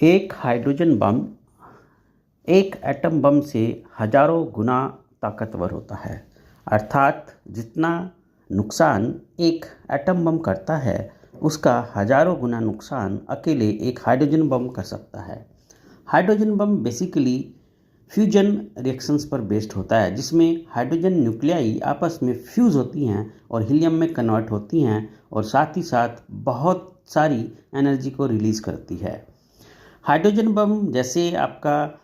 एक hydrogen bomb एक atom bomb से हजारों गुना ताकतवर होता है। अर्थात जितना नुकसान एक एटम बम करता है उसका हजारों गुना नुकसान अकेले एक हाइड्रोजन बम कर सकता है। Hydrogen bomb basically fusion reactions पर बेस्ड होता है, जिसमें हाइड्रोजन न्यूक्लियाई आपस में फ्यूज़ होती हैं और हीलियम में कन्वर्ट होती हैं और साथ ही साथ बहुत सारी एनर्जी को रिलीज़ करती है। हाइड्रोजन बम जैसे आपका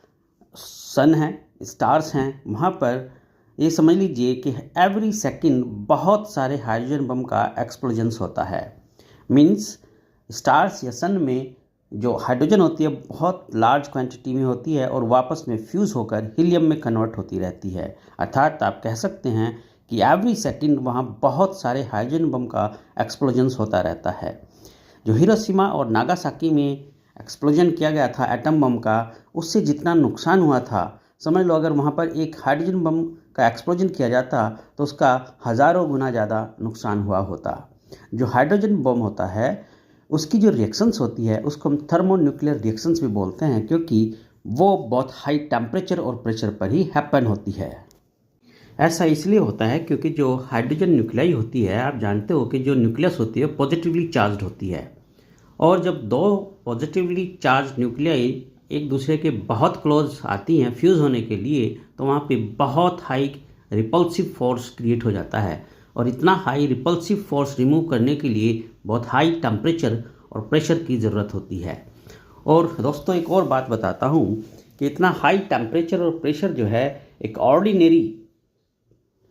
सन है, स्टार्स हैं, वहाँ पर ये समझ लीजिए कि एवरी सेकंड बहुत सारे हाइड्रोजन बम का एक्सप्लोजन्स होता है। मीन्स स्टार्स या सन में जो हाइड्रोजन होती है बहुत लार्ज क्वांटिटी में होती है और वापस में फ्यूज़ होकर हीलियम में कन्वर्ट होती रहती है। अर्थात आप कह सकते हैं कि एवरी सेकंड वहाँ बहुत सारे हाइड्रोजन बम का एक्सप्लोजन्स होता रहता है। जो हिरोशिमा और नागासाकी में एक्सप्लोजन किया गया था एटम बम का, उससे जितना नुकसान हुआ था, समझ लो अगर वहाँ पर एक हाइड्रोजन बम का एक्सप्लोजन किया जाता तो उसका हज़ारों गुना ज़्यादा नुकसान हुआ होता। जो हाइड्रोजन बम होता है उसकी जो रिएक्शंस होती है उसको हम थर्मोन्यूक्लियर रिएक्शंस भी बोलते हैं, क्योंकि वो बहुत हाई टेम्परेचर और प्रेशर पर ही हैपन होती है। ऐसा इसलिए होता है क्योंकि जो हाइड्रोजन न्यूक्लियाई होती है, आप जानते हो कि जो न्यूक्लियस होती है पॉजिटिवली चार्ज्ड होती है, और जब दो पॉजिटिवली चार्ज न्यूक्लियाई एक दूसरे के बहुत क्लोज आती हैं फ्यूज़ होने के लिए, तो वहाँ पे बहुत हाई रिपल्सिव फोर्स क्रिएट हो जाता है। और इतना हाई रिपल्सिव फोर्स रिमूव करने के लिए बहुत हाई टेम्परेचर और प्रेशर की ज़रूरत होती है। और दोस्तों एक और बात बताता हूँ कि इतना हाई टेम्परेचर और प्रेशर जो है एक ऑर्डिनरी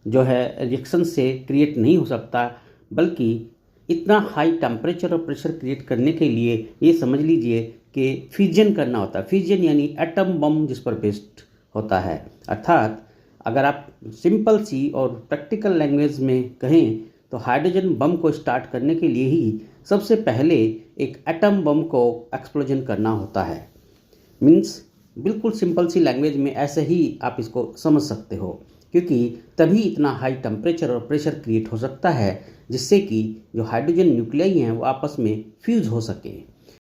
जो है रिएक्शन से क्रिएट नहीं हो सकता, बल्कि इतना हाई टेम्परेचर और प्रेशर क्रिएट करने के लिए ये समझ लीजिए कि फ्यूजन करना होता है। फ्यूजन यानी एटम बम जिस पर बेस्ड होता है। अर्थात अगर आप सिंपल सी और प्रैक्टिकल लैंग्वेज में कहें तो हाइड्रोजन बम को स्टार्ट करने के लिए ही सबसे पहले एक एटम बम को एक्सप्लोजन करना होता है। मीन्स बिल्कुल सिंपल सी लैंग्वेज में ऐसे ही आप इसको समझ सकते हो, क्योंकि तभी इतना हाई टेम्परेचर और प्रेशर क्रिएट हो सकता है जिससे कि जो हाइड्रोजन न्यूक्लियाई हैं वो आपस में फ्यूज हो सके।